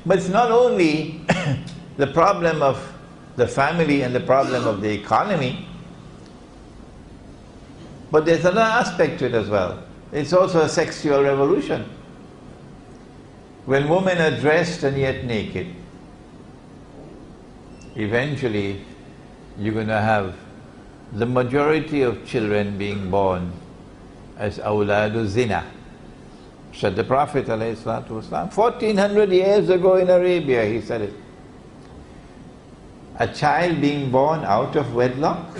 But it's not only the problem of the family and the problem of the economy, but there's another aspect to it as well. It's also a sexual revolution. When women are dressed and yet naked, eventually you're going to have the majority of children being born as awladu zina. Said the Prophet ﷺ, 1400 years ago in Arabia, he said it. A child being born out of wedlock,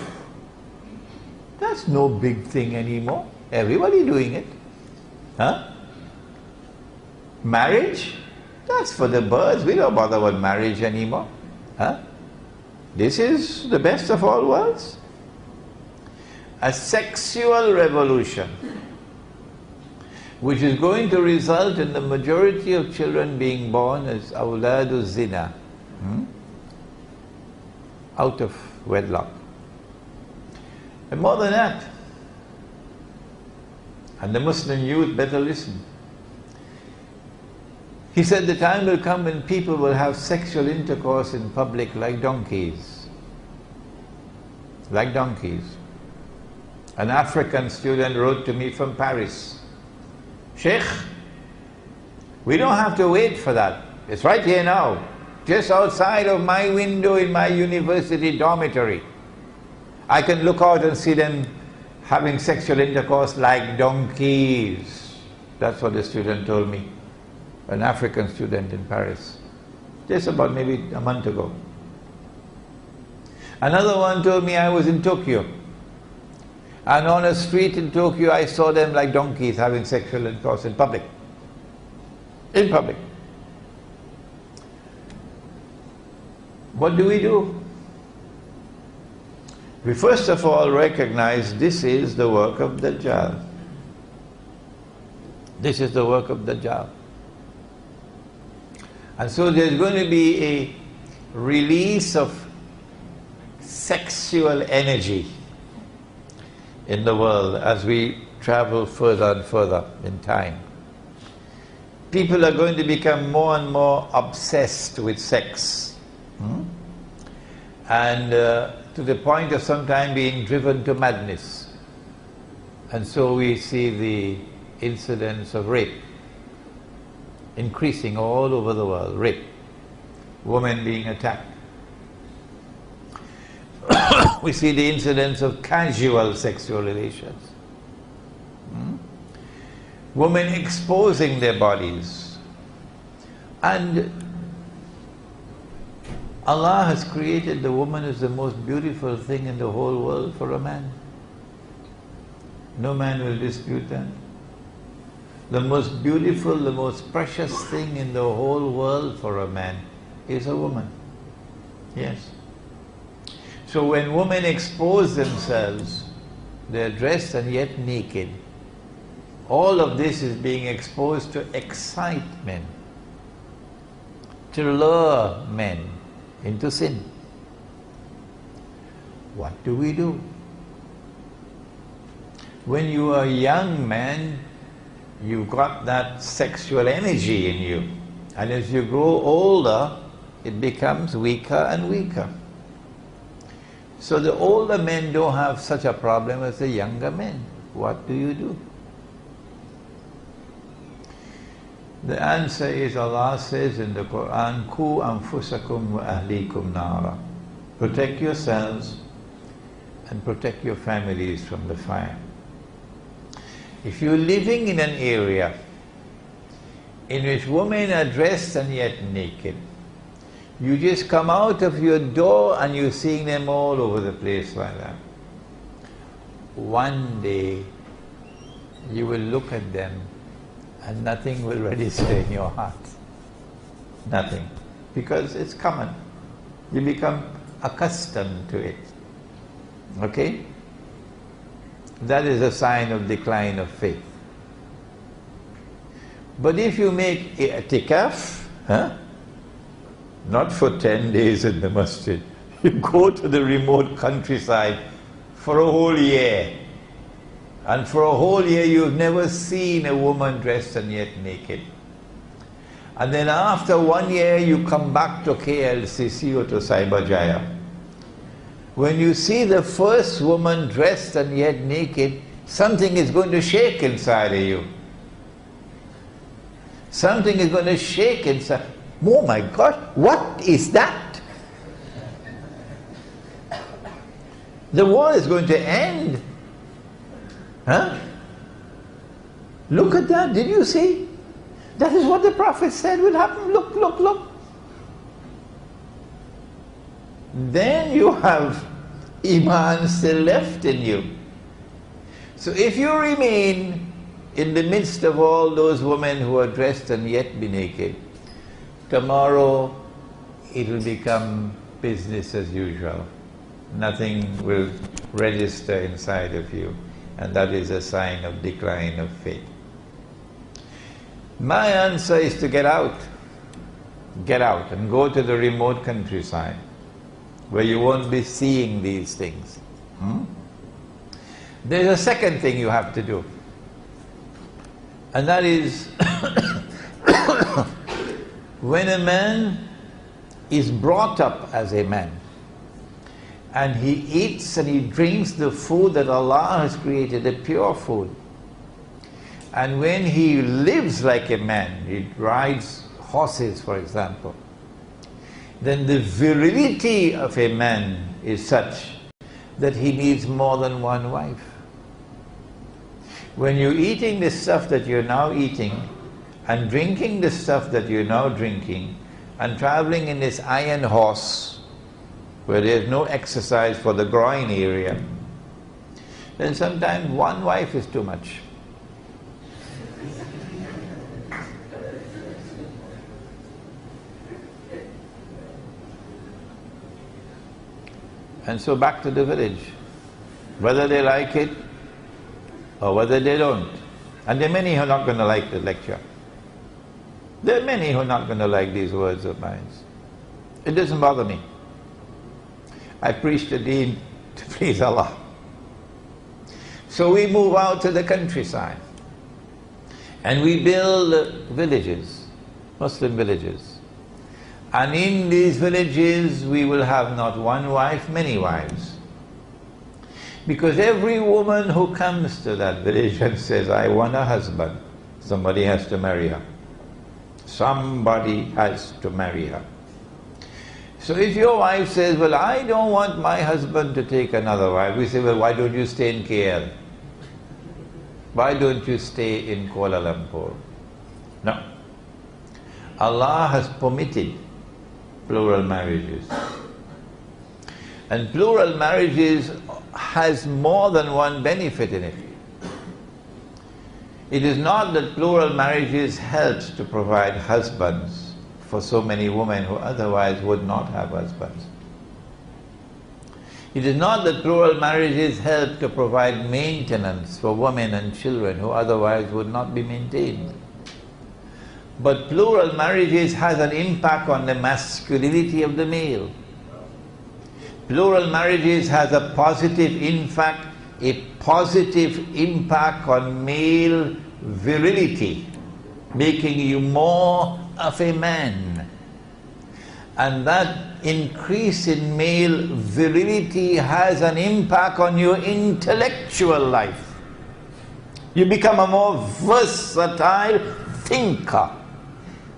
that's no big thing anymore. Everybody doing it. Huh? Marriage, that's for the birds. We don't bother about marriage anymore. Huh? This is the best of all worlds. A sexual revolution which is going to result in the majority of children being born as awladu zina, out of wedlock. And more than that, and the Muslim youth better listen. He said the time will come when people will have sexual intercourse in public like donkeys. Like donkeys. An African student wrote to me from Paris, Sheikh, we don't have to wait for that. It's right here now, just outside of my window in my university dormitory. I can look out and see them having sexual intercourse like donkeys. That's what the student told me. An African student in Paris. Just about maybe a month ago. Another one told me I was in Tokyo. And on a street in Tokyo I saw them like donkeys having sexual intercourse in public. In public. What do we do? We first of all recognize this is the work of Dajjal. This is the work of Dajjal. And so there's going to be a release of sexual energy in the world as we travel further and further in time. People are going to become more and more obsessed with sex. And to the point of sometimes being driven to madness. And so we see the incidence of rape increasing all over the world. Rape. Women being attacked. We see the incidence of casual sexual relations. Women exposing their bodies. And Allah has created the woman as the most beautiful thing in the whole world for a man. No man will dispute that. The most beautiful, the most precious thing in the whole world for a man is a woman. Yes. So when women expose themselves, they're dressed and yet naked. All of this is being exposed to excite men, to lure men into sin. What do we do? When you are a young man, you've got that sexual energy in you. And as you grow older, it becomes weaker and weaker. So the older men don't have such a problem as the younger men. What do you do? The answer is, Allah says in the Quran, Ku anfusakum wa ahlikum nara. Protect yourselves and protect your families from the fire. If you're living in an area in which women are dressed and yet naked, you just come out of your door and you're seeing them all over the place like that. One day you will look at them and nothing will register in your heart. Nothing. Because it's common. You become accustomed to it. Okay? That is a sign of decline of faith. But if you make i'tikaf, not for 10 days in the masjid, you go to the remote countryside for a whole year. And for a whole year you've never seen a woman dressed and yet naked. And then after 1 year you come back to KLCC or to Cyberjaya. When you see the first woman dressed and yet naked, something is going to shake inside of you. Something is going to shake inside. Oh my God, what is that? The world is going to end. Huh? Look at that, did you see? That is what the Prophet said will happen. Look, look, look. Then you have Iman still left in you. So if you remain in the midst of all those women who are dressed and yet be naked, tomorrow it will become business as usual. Nothing will register inside of you, and that is a sign of decline of faith. My answer is to get out. Get out and go to the remote countryside where you won't be seeing these things. There's a second thing you have to do, and that is when a man is brought up as a man and he eats and he drinks the food that Allah has created, the pure food, and when he lives like a man, he rides horses, for example, then the virility of a man is such that he needs more than one wife. When you're eating the stuff that you're now eating and drinking the stuff that you're now drinking and traveling in this iron horse where there's no exercise for the groin area, then sometimes one wife is too much. And so back to the village, whether they like it or whether they don't. And there are many who are not going to like the lecture. There are many who are not going to like these words of mine. It doesn't bother me. I preach the deen to please Allah. So we move out to the countryside and we build villages, Muslim villages. And in these villages we will have not one wife, many wives. Because every woman who comes to that village and says, I want a husband, somebody has to marry her. Somebody has to marry her. So if your wife says, well, I don't want my husband to take another wife, we say, well, why don't you stay in KL? Why don't you stay in Kuala Lumpur? No. Allah has permitted plural marriages. And plural marriages has more than one benefit in it. It is not that plural marriages helps to provide husbands for so many women who otherwise would not have husbands. It is not that plural marriages help to provide maintenance for women and children who otherwise would not be maintained. But plural marriages has an impact on the masculinity of the male. Plural marriages has a positive impact on male virility, making you more of a man. And that increase in male virility has an impact on your intellectual life. You become a more versatile thinker,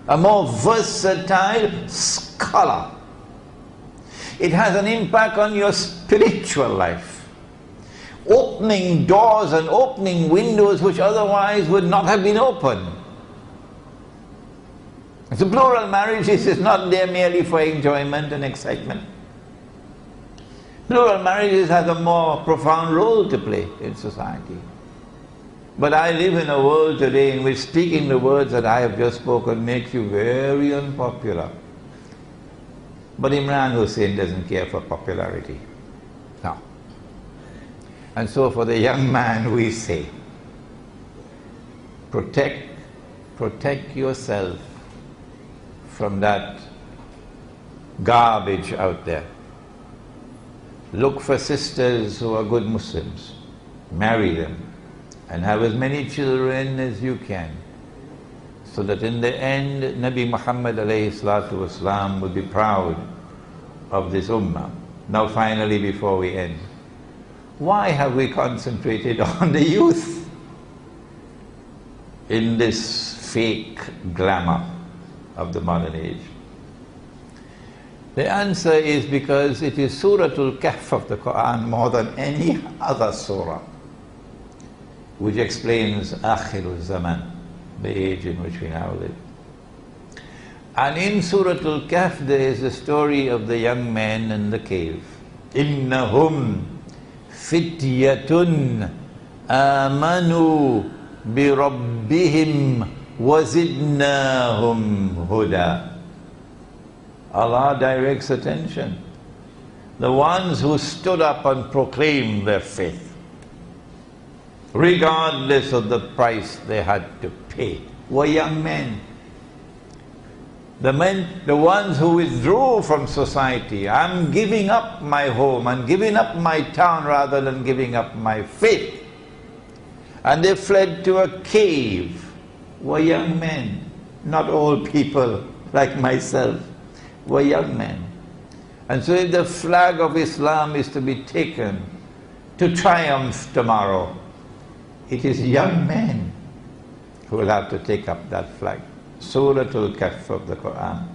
a more versatile scholar. It has an impact on your spiritual life, opening doors and opening windows which otherwise would not have been opened. So plural marriages is not there merely for enjoyment and excitement. Plural marriages has a more profound role to play in society. But I live in a world today in which speaking the words that I have just spoken makes you very unpopular. But Imran Hussein doesn't care for popularity. No. And so for the young man we say, protect yourself from that garbage out there. Look for sisters who are good Muslims, marry them, and have as many children as you can, so that in the end Nabi Muhammad alayhi salatu wasalam will be proud of this ummah. Now finally, before we end, why have we concentrated on the youth in this fake glamour of the modern age? The answer is because it is Suratul Kahf of the Quran more than any other surah which explains Akhirul Zaman, the age in which we now live. And in Suratul Kahf there is the story of the young men in the cave. Innahum fityatun amanu bi rabbihim wazidnahum huda. Allah directs attention. The ones who stood up and proclaimed their faith, regardless of the price they had to pay, were young men. The ones who withdrew from society, I'm giving up my home, I'm giving up my town rather than giving up my faith, and they fled to a cave, were young men, not old people like myself, were young men. And so if the flag of Islam is to be taken to triumph tomorrow, it is young men who will have to take up that flag. Suratul Kahf of the Quran.